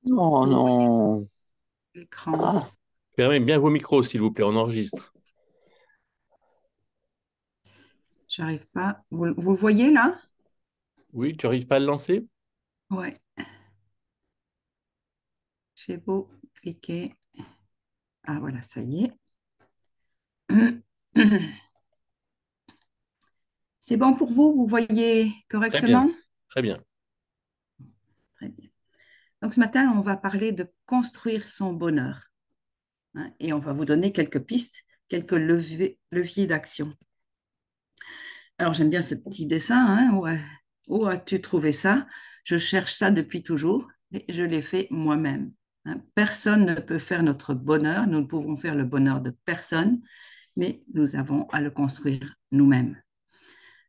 Oh sur non. l'écran. Ah, Fermez bien vos micros, s'il vous plaît, on enregistre. J'arrive pas. Vous le voyez là? Oui, tu n'arrives pas à le lancer? Ouais. J'ai beau cliquer. Ah voilà, ça y est. C'est bon pour vous? Vous voyez Très bien, correctement? très bien. Très bien. Donc ce matin, on va parler de construire son bonheur, hein, et on va vous donner quelques pistes, quelques leviers d'action. Alors j'aime bien ce petit dessin, hein, où as-tu trouvé ça? Je cherche ça depuis toujours et je l'ai fait moi-même, hein. Personne ne peut faire notre bonheur, nous ne pouvons faire le bonheur de personne, mais nous avons à le construire nous-mêmes.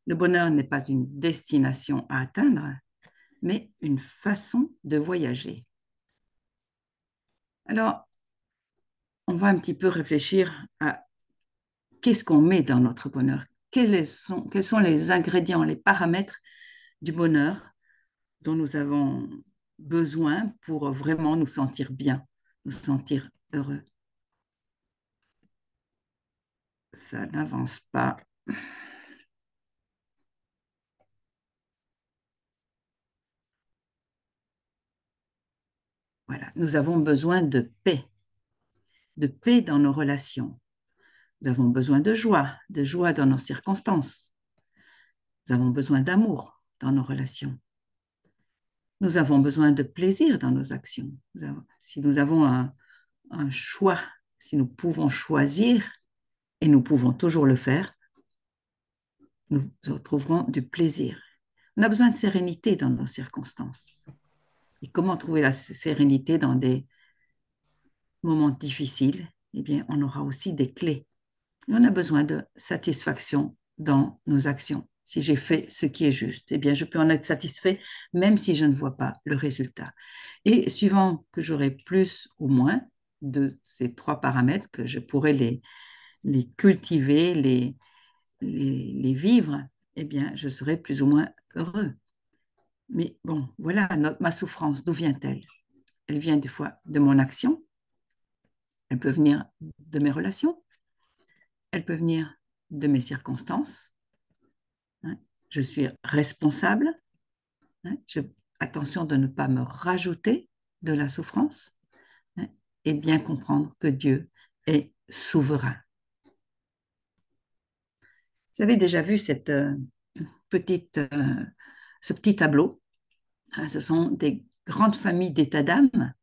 Le bonheur n'est pas une destination à atteindre, mais une façon de voyager. Alors, on va un petit peu réfléchir à qu'est-ce qu'on met dans notre bonheur, quels sont les ingrédients, les paramètres du bonheur dont nous avons besoin pour vraiment nous sentir bien, nous sentir heureux. Ça n'avance pas. Voilà, nous avons besoin de paix dans nos relations. Nous avons besoin de joie dans nos circonstances. Nous avons besoin d'amour dans nos relations. Nous avons besoin de plaisir dans nos actions. Si nous avons un choix, si nous pouvons choisir, et nous pouvons toujours le faire, nous retrouverons du plaisir. On a besoin de sérénité dans nos circonstances. Et comment trouver la sérénité dans des moments difficiles? Eh bien, on aura aussi des clés. Et on a besoin de satisfaction dans nos actions. Si j'ai fait ce qui est juste, eh bien, je peux en être satisfait même si je ne vois pas le résultat. Et suivant que j'aurai plus ou moins de ces trois paramètres, que je pourrai les cultiver, les vivre, eh bien, je serai plus ou moins heureux. Mais bon, voilà, ma souffrance, d'où vient-elle? Elle vient des fois de mon action, elle peut venir de mes relations, elle peut venir de mes circonstances, hein. Je suis responsable, hein. Attention de ne pas me rajouter de la souffrance, hein, et bien comprendre que Dieu est souverain. Vous avez déjà vu petite, ce petit tableau, hein. Ce sont des grandes familles d'états d'âme,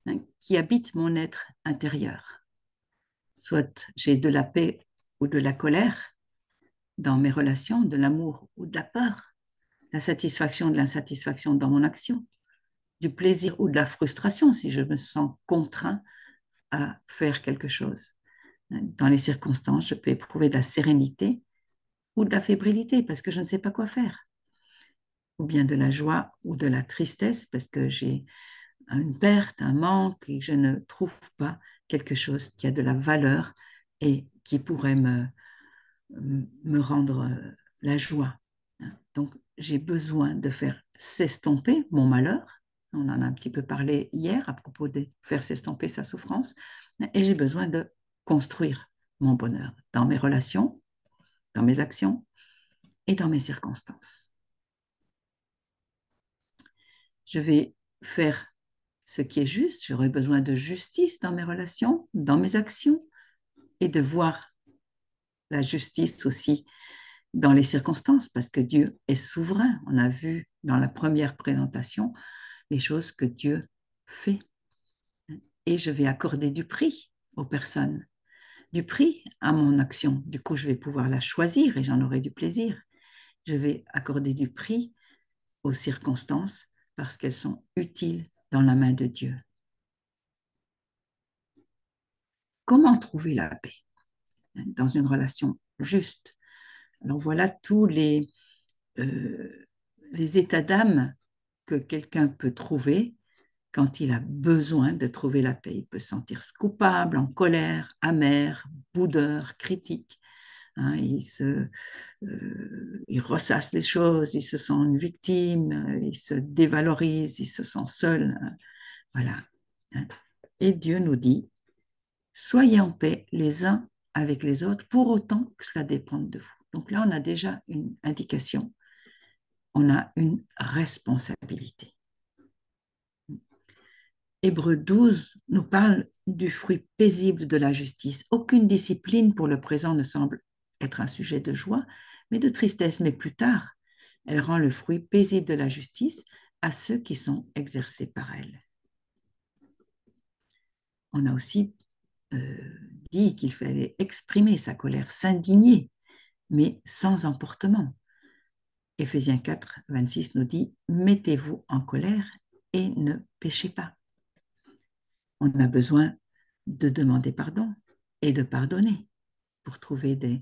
hein, qui habitent mon être intérieur. Soit j'ai de la paix ou de la colère dans mes relations, de l'amour ou de la peur, la satisfaction ou de l'insatisfaction dans mon action, du plaisir ou de la frustration si je me sens contraint à faire quelque chose. Dans les circonstances, je peux éprouver de la sérénité ou de la fébrilité parce que je ne sais pas quoi faire, ou bien de la joie ou de la tristesse parce que j'ai une perte, un manque et que je ne trouve pas quelque chose qui a de la valeur et qui pourrait me rendre la joie. Donc, j'ai besoin de faire s'estomper mon malheur. On en a un petit peu parlé hier à propos de faire s'estomper sa souffrance. Et j'ai besoin de construire mon bonheur dans mes relations, dans mes actions et dans mes circonstances. Je vais faire ce qui est juste. J'aurai besoin de justice dans mes relations, dans mes actions et de voir la justice aussi dans les circonstances, parce que Dieu est souverain. On a vu dans la première présentation les choses que Dieu fait. Et je vais accorder du prix aux personnes, du prix à mon action. Du coup, je vais pouvoir la choisir et j'en aurai du plaisir. Je vais accorder du prix aux circonstances parce qu'elles sont utiles dans la main de Dieu. Comment trouver la paix dans une relation juste? Alors voilà tous les états d'âme que quelqu'un peut trouver quand il a besoin de trouver la paix. Il peut se sentir coupable, en colère, amer, boudeur, critique. Hein, il ressasse les choses, il se sent une victime, il se dévalorise, il se sent seul, hein. Voilà. Et Dieu nous dit, soyez en paix les uns avec les autres, pour autant que cela dépende de vous. Donc là, on a déjà une indication, on a une responsabilité. Hébreux 12 nous parle du fruit paisible de la justice. Aucune discipline pour le présent ne semble être un sujet de joie, mais de tristesse. Mais plus tard, elle rend le fruit paisible de la justice à ceux qui sont exercés par elle. On a aussi dit qu'il fallait exprimer sa colère, s'indigner, mais sans emportement. Éphésiens 4, 26 nous dit « Mettez-vous en colère et ne péchez pas ». On a besoin de demander pardon et de pardonner pour trouver de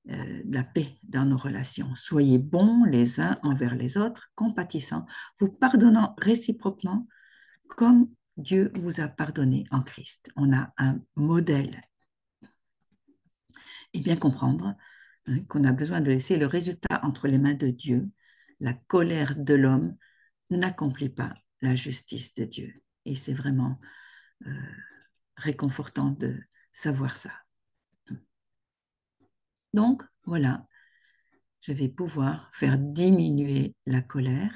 la paix dans nos relations. Soyez bons les uns envers les autres, compatissants, vous pardonnant réciproquement comme Dieu vous a pardonné en Christ. On a un modèle. Et bien comprendre qu'on a besoin de laisser le résultat entre les mains de Dieu. La colère de l'homme n'accomplit pas la justice de Dieu. Et c'est vraiment réconfortant de savoir ça. Donc, voilà, je vais pouvoir faire diminuer la colère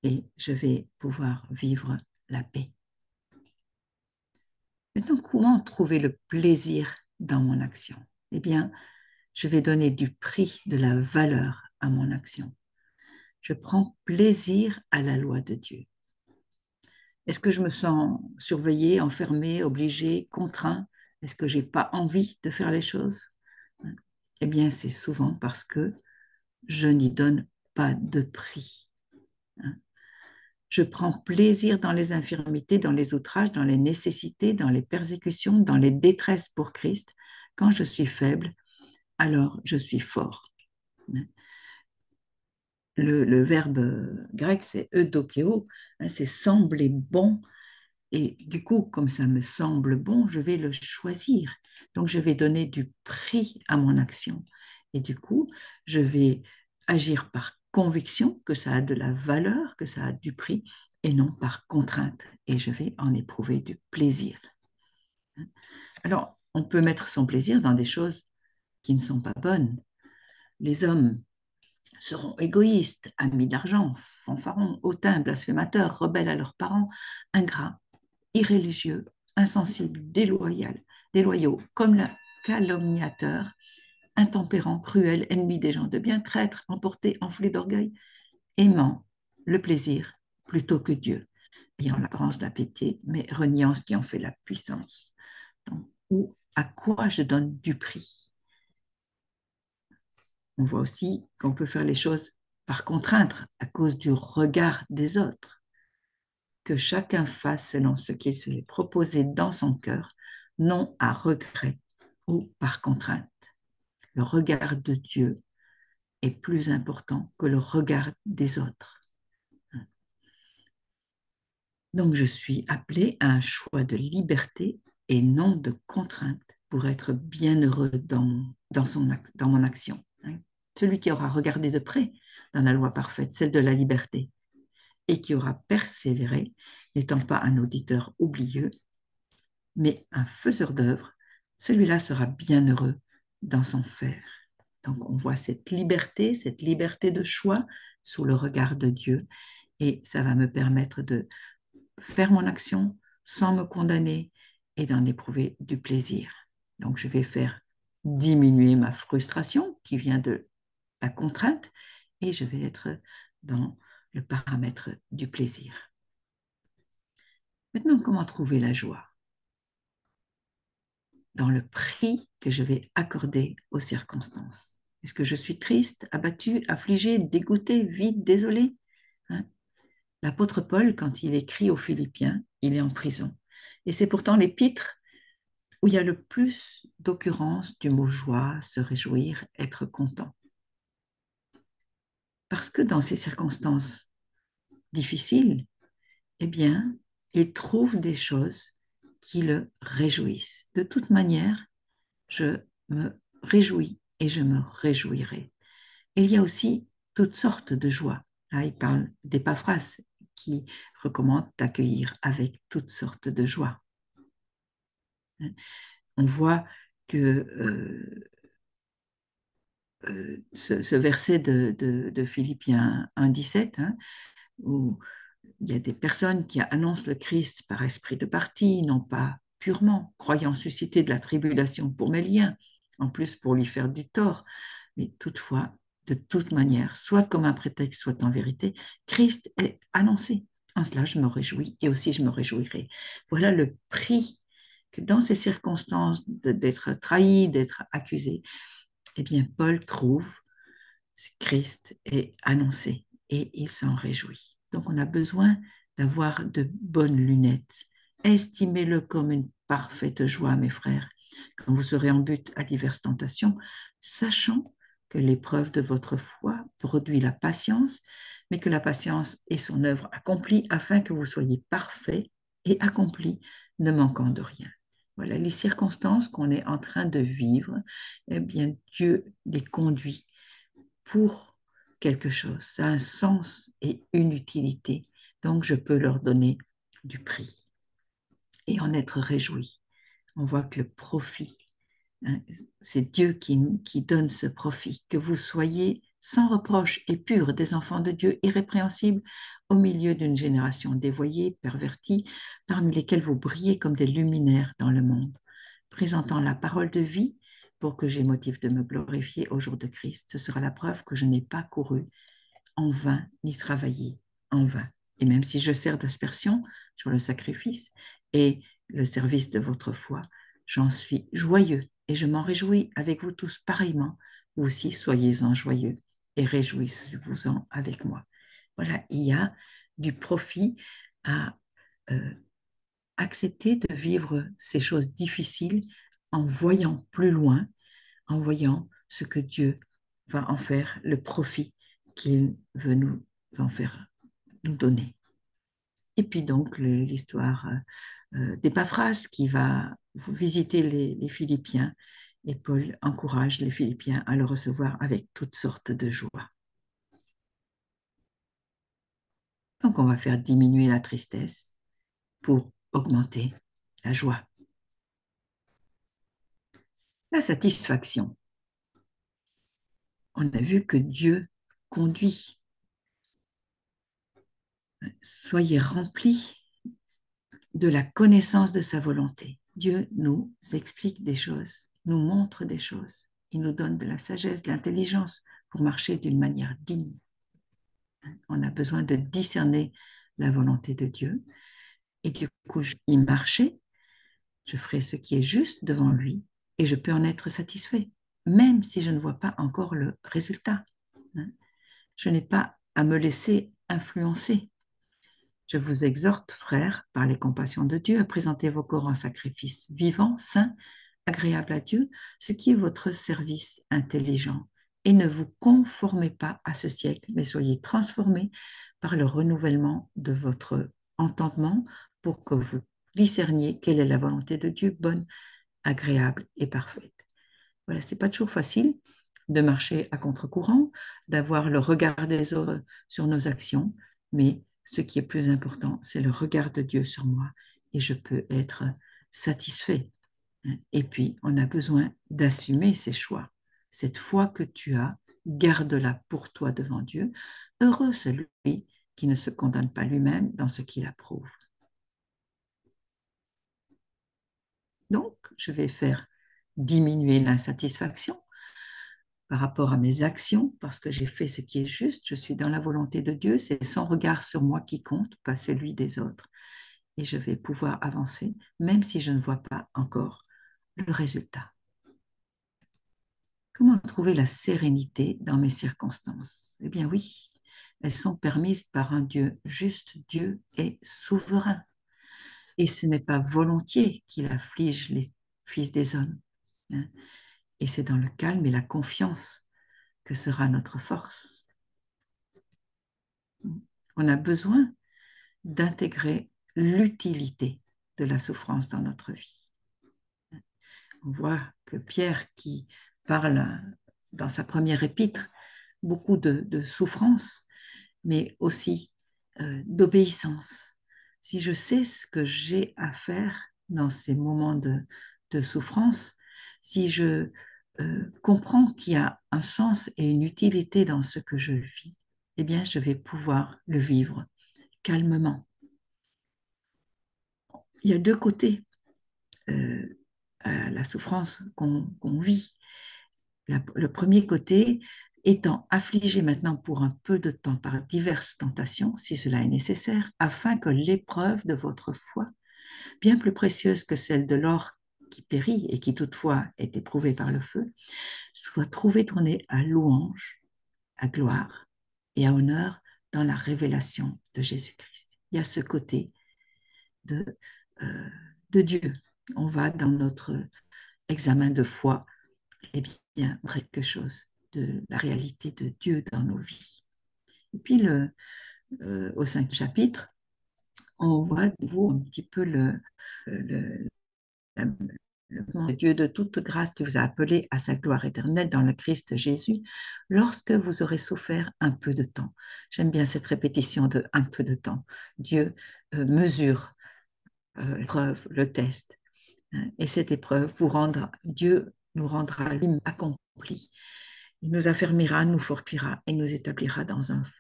et je vais pouvoir vivre la paix. Maintenant, comment trouver le plaisir dans mon action? Eh bien, je vais donner du prix, de la valeur à mon action. Je prends plaisir à la loi de Dieu. Est-ce que je me sens surveillée, enfermée, obligée, contrainte? Est-ce que je n'ai pas envie de faire les choses? Eh bien, c'est souvent parce que je n'y donne pas de prix. Je prends plaisir dans les infirmités, dans les outrages, dans les nécessités, dans les persécutions, dans les détresses pour Christ. Quand je suis faible, alors je suis fort. Le verbe grec, c'est eudokeo, c'est sembler bon. Et du coup, comme ça me semble bon, je vais le choisir. Donc, je vais donner du prix à mon action. Et du coup, je vais agir par conviction que ça a de la valeur, que ça a du prix, et non par contrainte. Et je vais en éprouver du plaisir. Alors, on peut mettre son plaisir dans des choses qui ne sont pas bonnes. Les hommes seront égoïstes, amis d'argent, fanfarons, hautains, blasphémateurs, rebelles à leurs parents, ingrats, irréligieux, insensibles, déloyaux, comme le calomniateur, intempérant, cruel, ennemi des gens de bien, traître, emporté, enflé d'orgueil, aimant le plaisir plutôt que Dieu, ayant l'apparence d'appétit, mais reniant ce qui en fait la puissance. Donc, ou à quoi je donne du prix. On voit aussi qu'on peut faire les choses par contrainte à cause du regard des autres. Que chacun fasse selon ce qu'il s'est proposé dans son cœur, non à regret ou par contrainte. Le regard de Dieu est plus important que le regard des autres. Donc je suis appelée à un choix de liberté et non de contrainte pour être bienheureux dans mon action. Celui qui aura regardé de près dans la loi parfaite, celle de la liberté, et qui aura persévéré, n'étant pas un auditeur oublieux, mais un faiseur d'œuvre, celui-là sera bienheureux dans son faire. Donc on voit cette liberté de choix sous le regard de Dieu, et ça va me permettre de faire mon action sans me condamner et d'en éprouver du plaisir. Donc je vais faire diminuer ma frustration qui vient de la contrainte et je vais être dans le paramètre du plaisir. Maintenant, comment trouver la joie? Dans le prix que je vais accorder aux circonstances. Est-ce que je suis triste, abattu, affligé, dégoûté, vide, désolé? L'apôtre Paul, quand il écrit aux Philippiens, il est en prison. Et c'est pourtant l'épître où il y a le plus d'occurrences du mot joie, se réjouir, être content. Parce que dans ces circonstances difficiles, eh bien, il trouve des choses qui le réjouissent. De toute manière, je me réjouis et je me réjouirai. Et il y a aussi toutes sortes de joies. Là, il parle d'Épaphras, qui recommande d'accueillir avec toutes sortes de joie. On voit que ce verset de Philippiens 1,17, où il y a des personnes qui annoncent le Christ par esprit de parti, non pas purement, croyant susciter de la tribulation pour mes liens, en plus pour lui faire du tort, mais toutefois, de toute manière, soit comme un prétexte, soit en vérité, Christ est annoncé. En cela, je me réjouis et aussi je me réjouirai. Voilà le prix que dans ces circonstances d'être trahi, d'être accusé, eh bien, Paul trouve Christ est annoncé et il s'en réjouit. Donc, on a besoin d'avoir de bonnes lunettes. Estimez-le comme une parfaite joie, mes frères, quand vous serez en but à diverses tentations, sachant que l'épreuve de votre foi produit la patience, mais que la patience est son œuvre accomplie afin que vous soyez parfaits et accomplis, ne manquant de rien. Voilà les circonstances qu'on est en train de vivre. Eh bien, Dieu les conduit pour quelque chose. Ça a un sens et une utilité. Donc, je peux leur donner du prix et en être réjoui. On voit que le profit, c'est Dieu qui donne ce profit. Que vous soyez sans reproche et purs, des enfants de Dieu irrépréhensibles, au milieu d'une génération dévoyée, pervertie, parmi lesquels vous brillez comme des luminaires dans le monde, présentant la parole de vie pour que j'aie motif de me glorifier au jour de Christ. Ce sera la preuve que je n'ai pas couru en vain ni travaillé en vain. Et même si je sers d'aspersion sur le sacrifice et le service de votre foi, j'en suis joyeux et je m'en réjouis avec vous tous pareillement. Vous aussi, soyez-en joyeux et réjouissez-vous-en avec moi. Voilà, il y a du profit à accepter de vivre ces choses difficiles en voyant plus loin, en voyant ce que Dieu va en faire, le profit qu'il veut nous en faire, nous donner. Et puis donc l'histoire d'Épaphras qui va visiter les Philippiens et Paul encourage les Philippiens à le recevoir avec toutes sortes de joie. Donc on va faire diminuer la tristesse pour augmenter la joie. La satisfaction. On a vu que Dieu conduit. Soyez remplis de la connaissance de sa volonté. Dieu nous explique des choses, nous montre des choses. Il nous donne de la sagesse, de l'intelligence pour marcher d'une manière digne. On a besoin de discerner la volonté de Dieu. Et du coup, y marcher, je ferai ce qui est juste devant lui et je peux en être satisfait, même si je ne vois pas encore le résultat. Je n'ai pas à me laisser influencer. Je vous exhorte, frères, par les compassions de Dieu, à présenter vos corps en sacrifice vivant, saint, agréable à Dieu, ce qui est votre service intelligent. Et ne vous conformez pas à ce siècle, mais soyez transformés par le renouvellement de votre entendement pour que vous discerniez quelle est la volonté de Dieu, bonne, agréable et parfaite. Voilà, c'est pas toujours facile de marcher à contre-courant, d'avoir le regard des autres sur nos actions, mais ce qui est plus important, c'est le regard de Dieu sur moi et je peux être satisfait. Et puis, on a besoin d'assumer ses choix. Cette foi que tu as, garde-la pour toi devant Dieu. Heureux celui qui ne se condamne pas lui-même dans ce qu'il approuve. Donc, je vais faire diminuer l'insatisfaction par rapport à mes actions, parce que j'ai fait ce qui est juste, je suis dans la volonté de Dieu, c'est son regard sur moi qui compte, pas celui des autres. Et je vais pouvoir avancer, même si je ne vois pas encore le résultat. Comment trouver la sérénité dans mes circonstances? Eh bien oui, elles sont permises par un Dieu juste, Dieu est souverain. Et ce n'est pas volontiers qu'il afflige les fils des hommes. Et c'est dans le calme et la confiance que sera notre force. On a besoin d'intégrer l'utilité de la souffrance dans notre vie. On voit que Pierre, qui parle dans sa première épître, beaucoup de souffrance, mais aussi d'obéissance, si je sais ce que j'ai à faire dans ces moments de souffrance, si je comprends qu'il y a un sens et une utilité dans ce que je vis, eh bien, je vais pouvoir le vivre calmement. Il y a deux côtés à la souffrance qu'on vit. Le premier côté étant affligé maintenant pour un peu de temps par diverses tentations, si cela est nécessaire, afin que l'épreuve de votre foi, bien plus précieuse que celle de l'or qui périt et qui toutefois est éprouvée par le feu, soit trouvée tournée à louange, à gloire et à honneur dans la révélation de Jésus-Christ. Il y a ce côté de, euh, de Dieu. On va dans notre examen de foi, eh bien, quelque chose de la réalité de Dieu dans nos vies. Et puis, au 5e chapitre, on voit de vous un petit peu le, le Dieu de toute grâce qui vous a appelé à sa gloire éternelle dans le Christ Jésus, lorsque vous aurez souffert un peu de temps. J'aime bien cette répétition de un peu de temps. Dieu mesure l'épreuve, le test. Et cette épreuve Dieu nous rendra lui accompli. Il nous affermira, nous fortifiera et nous établira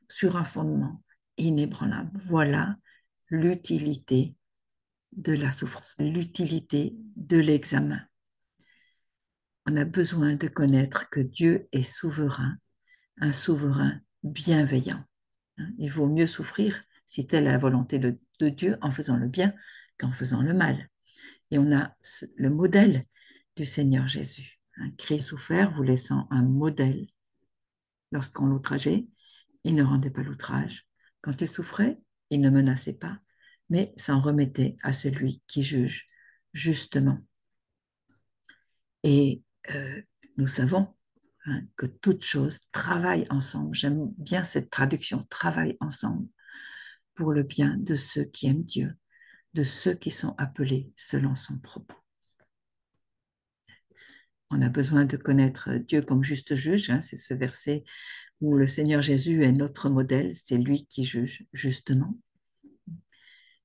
sur un fondement inébranlable. Voilà l'utilité de la souffrance, l'utilité de l'examen. On a besoin de connaître que Dieu est souverain, un souverain bienveillant. Il vaut mieux souffrir, si telle est la volonté de Dieu, en faisant le bien qu'en faisant le mal. Et on a le modèle du Seigneur Jésus. Christ souffert, vous laissant un modèle. Lorsqu'on l'outrageait, il ne rendait pas l'outrage. Quand il souffrait, il ne menaçait pas, mais s'en remettait à celui qui juge justement. Et nous savons que toutes choses travaillent ensemble. J'aime bien cette traduction, travaillent ensemble pour le bien de ceux qui aiment Dieu, de ceux qui sont appelés selon son propos. On a besoin de connaître Dieu comme juste juge, c'est ce verset où le Seigneur Jésus est notre modèle, c'est lui qui juge justement.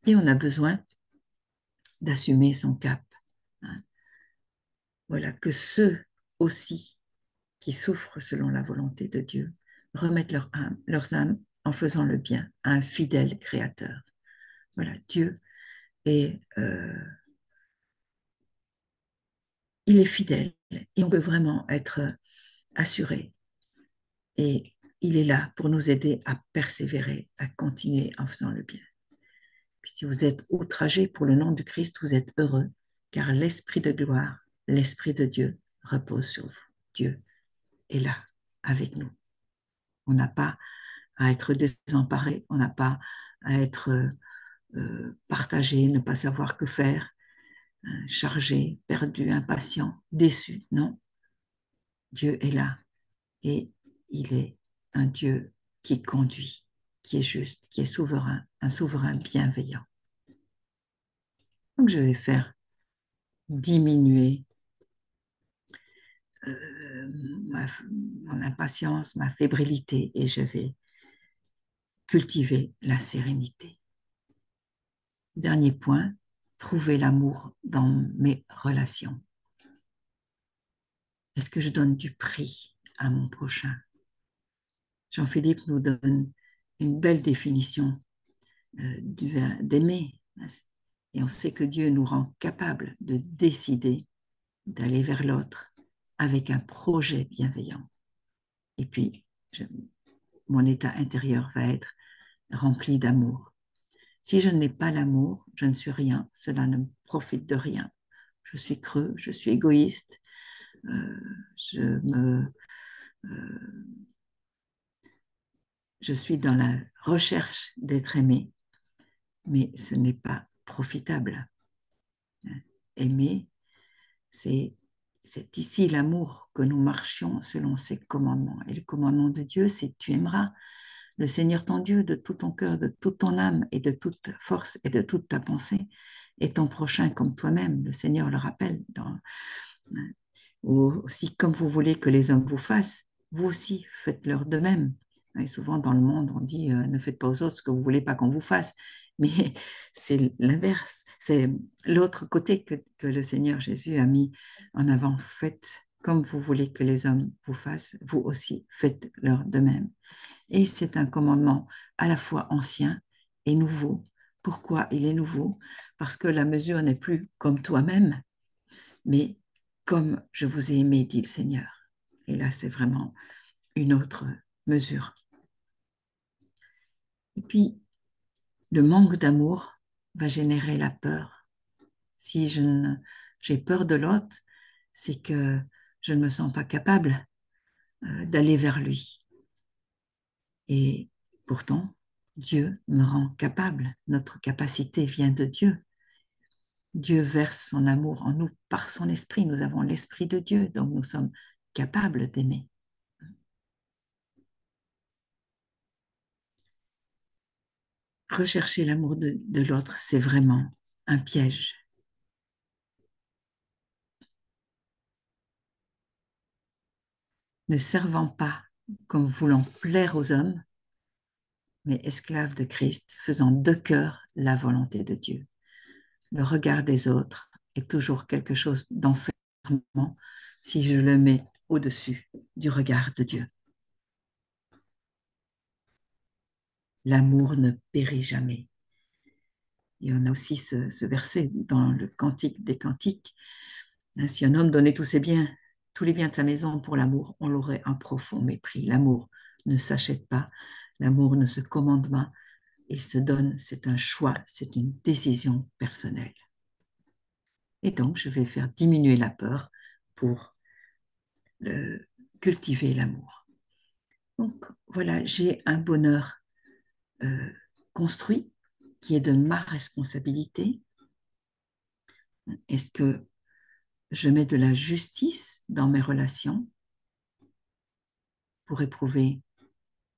Et on a besoin d'assumer son cap. Voilà, que ceux aussi qui souffrent selon la volonté de Dieu remettent leurs âmes en faisant le bien à un fidèle créateur. Voilà, Dieu est, il est fidèle et on peut vraiment être assuré. Et il est là pour nous aider à persévérer, à continuer en faisant le bien. Puis si vous êtes outragés pour le nom du Christ, vous êtes heureux, car l'Esprit de gloire, l'Esprit de Dieu repose sur vous. Dieu est là, avec nous. On n'a pas à être désemparé, on n'a pas à être partagé, ne pas savoir que faire, chargé, perdu, impatient, déçu. Non, Dieu est là et il est un Dieu qui conduit, qui est juste, qui est souverain, un souverain bienveillant. Donc je vais faire diminuer mon impatience, ma fébrilité et je vais cultiver la sérénité. Dernier point, trouver l'amour dans mes relations. Est-ce que je donne du prix à mon prochain? Jean-Philippe nous donne une belle définition d'aimer. Et on sait que Dieu nous rend capables de décider d'aller vers l'autre avec un projet bienveillant. Et puis, mon état intérieur va être rempli d'amour. Si je n'ai pas l'amour, je ne suis rien, cela ne me profite de rien. Je suis creux, je suis égoïste, je suis dans la recherche d'être aimé, mais ce n'est pas profitable. Aimer, c'est ici l'amour que nous marchions selon ses commandements. Et le commandement de Dieu, c'est tu aimeras le Seigneur ton Dieu de tout ton cœur, de toute ton âme et de toute ta force et de toute ta pensée, et ton prochain comme toi-même. Le Seigneur le rappelle. Ou aussi, comme vous voulez que les hommes vous fassent, vous aussi faites-leur de même. Et souvent dans le monde, on dit ne faites pas aux autres ce que vous ne voulez pas qu'on vous fasse. Mais c'est l'inverse. C'est l'autre côté que le Seigneur Jésus a mis en avant. Faites comme vous voulez que les hommes vous fassent, vous aussi faites-leur de même. Et c'est un commandement à la fois ancien et nouveau. Pourquoi il est nouveau? Parce que la mesure n'est plus comme toi-même, mais comme je vous ai aimé, dit le Seigneur. Et là, c'est vraiment une autre mesure. Et puis, le manque d'amour va générer la peur. Si j'ai peur de l'autre, c'est que je ne me sens pas capable d'aller vers lui. Et pourtant, Dieu me rend capable. Notre capacité vient de Dieu. Dieu verse son amour en nous par son esprit. Nous avons l'esprit de Dieu, donc nous sommes capables d'aimer. Rechercher l'amour de l'autre, c'est vraiment un piège. Ne servant pas comme voulant plaire aux hommes, mais esclaves de Christ, faisant de cœur la volonté de Dieu. Le regard des autres est toujours quelque chose d'enfermant si je le mets au-dessus du regard de Dieu. L'amour ne périt jamais. Et on a aussi ce verset dans le Cantique des Cantiques. Si un homme donnait tous ses biens, tous les biens de sa maison pour l'amour, on l'aurait un profond mépris. L'amour ne s'achète pas, l'amour ne se commande pas, il se donne, c'est un choix, c'est une décision personnelle. Et donc, je vais faire diminuer la peur pour cultiver l'amour. Donc, voilà, j'ai un bonheur construit qui est de ma responsabilité. Est-ce que je mets de la justice dans mes relations pour éprouver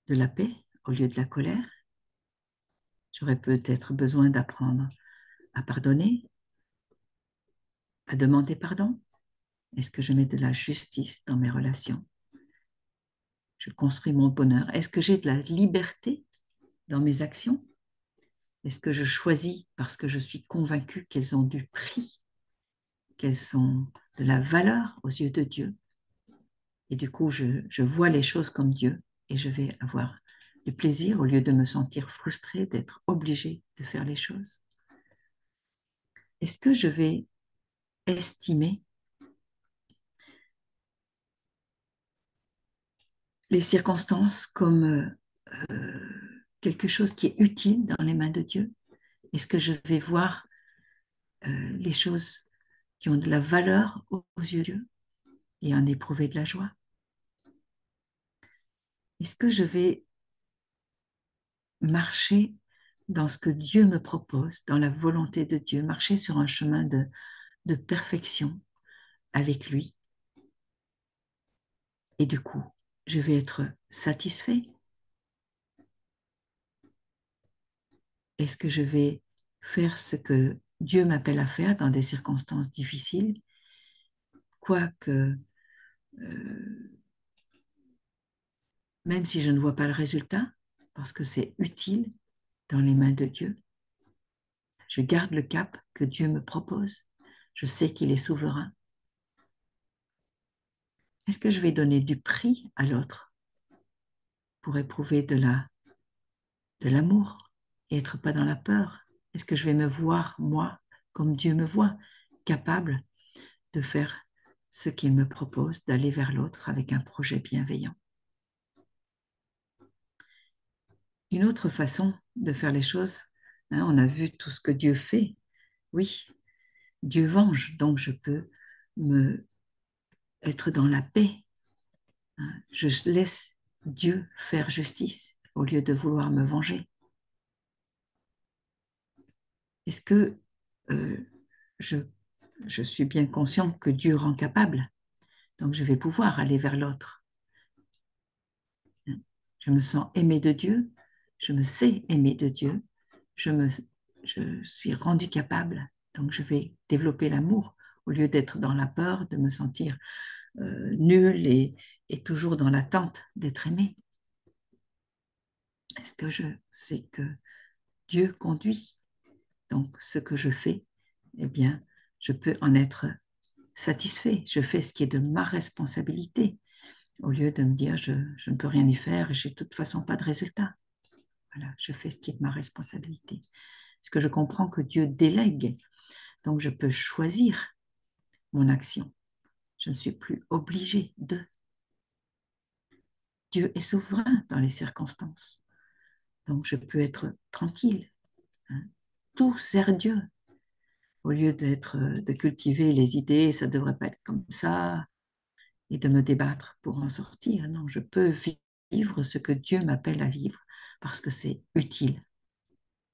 de la paix au lieu de la colère? J'aurais peut-être besoin d'apprendre à pardonner, à demander pardon. Est-ce que je mets de la justice dans mes relations? Je construis mon bonheur. Est-ce que j'ai de la liberté dans mes actions? Est-ce que je choisis parce que je suis convaincue qu'elles ont du prix, qu'elles ont de la valeur aux yeux de Dieu? Et du coup, je vois les choses comme Dieu et je vais avoir du plaisir au lieu de me sentir frustrée d'être obligée de faire les choses. Est-ce que je vais estimer les circonstances comme quelque chose qui est utile dans les mains de Dieu? Est-ce que je vais voir les choses qui ont de la valeur aux yeux de Dieu et en éprouver de la joie? Est-ce que je vais marcher dans ce que Dieu me propose, dans la volonté de Dieu, marcher sur un chemin de perfection avec lui? Et du coup, je vais être satisfait? Est-ce que je vais faire ce que Dieu m'appelle à faire dans des circonstances difficiles, quoique même si je ne vois pas le résultat, parce que c'est utile dans les mains de Dieu? Je garde le cap que Dieu me propose. Je sais qu'il est souverain. Est-ce que je vais donner du prix à l'autre pour éprouver de l'amour et être pas dans la peur? Est-ce que je vais me voir, moi, comme Dieu me voit, capable de faire ce qu'il me propose, d'aller vers l'autre avec un projet bienveillant? Une autre façon de faire les choses, on a vu tout ce que Dieu fait. Oui, Dieu venge, donc je peux être dans la paix. Je laisse Dieu faire justice au lieu de vouloir me venger. Est-ce que euh, je, je suis bien conscient que Dieu rend capable? Donc je vais pouvoir aller vers l'autre. Je me sens aimé de Dieu, je me sais aimé de Dieu, je suis rendu capable, donc je vais développer l'amour au lieu d'être dans la peur, de me sentir nul et toujours dans l'attente d'être aimé. Parce que je sais que Dieu conduit. Donc, ce que je fais, eh bien, je peux en être satisfait. Je fais ce qui est de ma responsabilité, au lieu de me dire je ne peux rien y faire et j'ai de toute façon pas de résultat. Voilà, je fais ce qui est de ma responsabilité. Parce que je comprends que Dieu délègue, donc je peux choisir mon action. Je ne suis plus obligée de. Dieu est souverain dans les circonstances. Donc je peux être tranquille. Hein. Tout sert Dieu. Au lieu de cultiver les idées, ça ne devrait pas être comme ça, et de me débattre pour en sortir. Non, je peux vivre ce que Dieu m'appelle à vivre parce que c'est utile.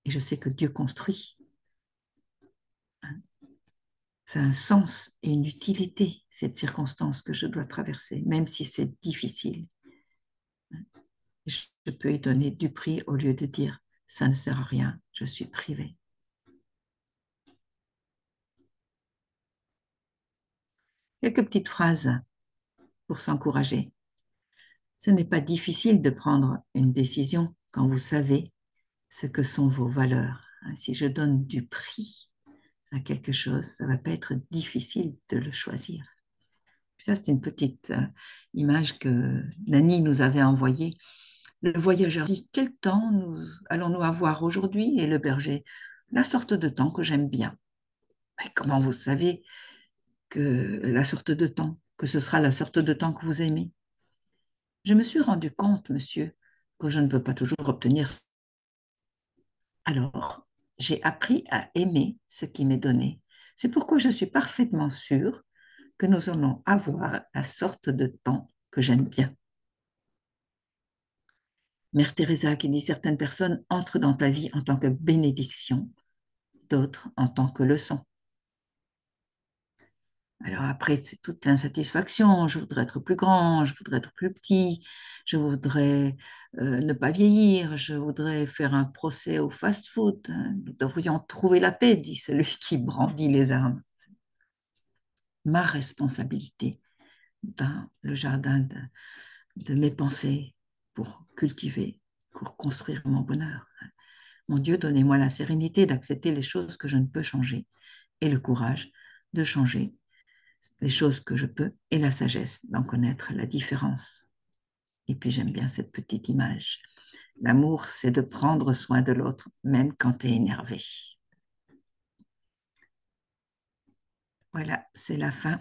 Et je sais que Dieu construit. Hein. Ça a un sens et une utilité, cette circonstance que je dois traverser, même si c'est difficile. Je peux y donner du prix au lieu de dire ça ne sert à rien, je suis privé. Quelques petites phrases pour s'encourager. Ce n'est pas difficile de prendre une décision quand vous savez ce que sont vos valeurs. Si je donne du prix à quelque chose, ça ne va pas être difficile de le choisir. Ça, c'est une petite image que Nani nous avait envoyée. Le voyageur dit, quel temps allons-nous avoir aujourd'hui? Et le berger, la sorte de temps que j'aime bien. Mais comment vous savez que la sorte de temps, que ce sera la sorte de temps que vous aimez? Je me suis rendu compte, monsieur, que je ne peux pas toujours obtenir. Alors, j'ai appris à aimer ce qui m'est donné. C'est pourquoi je suis parfaitement sûre que nous allons avoir la sorte de temps que j'aime bien. Mère Teresa qui dit certaines personnes entrent dans ta vie en tant que bénédiction, d'autres en tant que leçon. Alors après, c'est toute l'insatisfaction. Je voudrais être plus grand, je voudrais être plus petit, je voudrais ne pas vieillir, je voudrais faire un procès au fast-food. Nous devrions trouver la paix, dit celui qui brandit les armes. Ma responsabilité dans le jardin de mes pensées pour cultiver, pour construire mon bonheur. Mon Dieu, donnez-moi la sérénité d'accepter les choses que je ne peux changer et le courage de changer les choses que je peux et la sagesse d'en connaître la différence. Et puis j'aime bien cette petite image. L'amour, c'est de prendre soin de l'autre, même quand tu es énervé. Voilà, c'est la fin